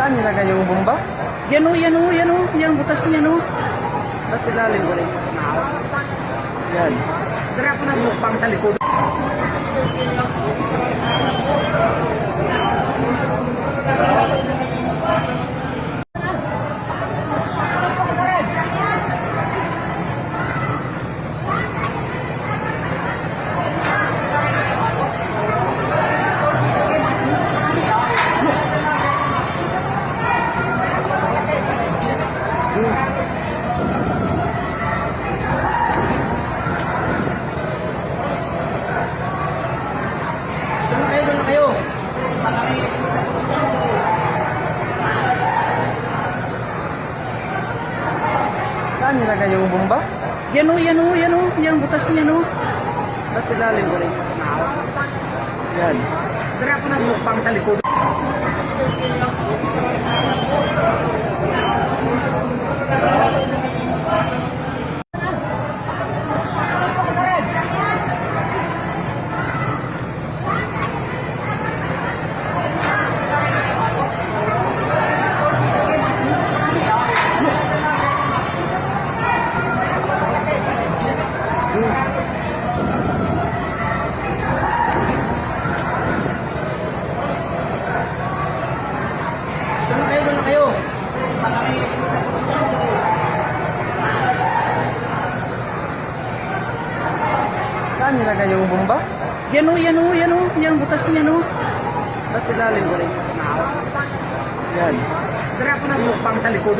Saan nilagay yung bomba? Yan o, yan o, yan o. Yan, butas niya no. Ba't silalim ko rin? Yan. Dara ko na bukpang sa likod. Doon na kayo. Saan nilagay yung bomba? Yan o, yan o, yan o. Yan, butas niya no. Ba't silalim ko rin? Yan. Dara ko na bukpang sa likod. Doon na kayo. Saan nilagay yung bomba? Yan o, yan o, yan o. Yan, butas niya no. Ba't silalim ko rin? Yan. Dara ko na bukpang sa likod.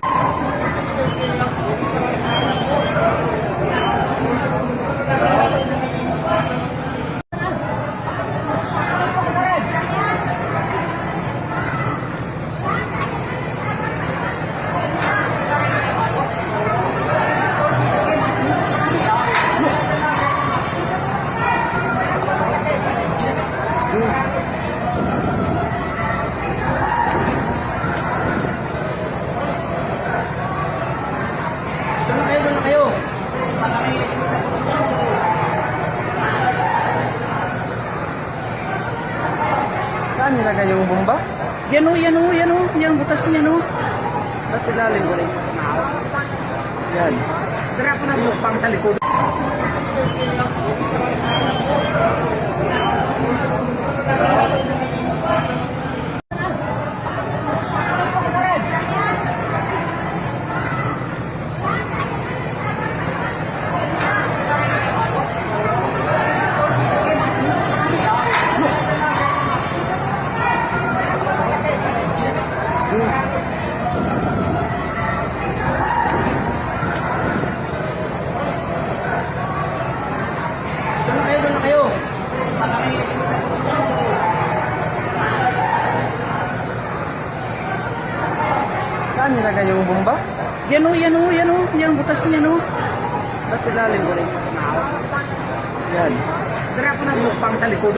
Doon na kayo. Saan nilagay yung bomba? Yan o, yan o, yan o. Yan, butas niya no. Ba't silalim ko rin? Yan. Dara ko na bukpang sa likod. Doon na kayo. Saan nilagay yung bomba? Yan o, yan o, yan o. Yan, butas niya no. Ba't silalim ko rin? Yan. Dara ko na bukpang sa likod.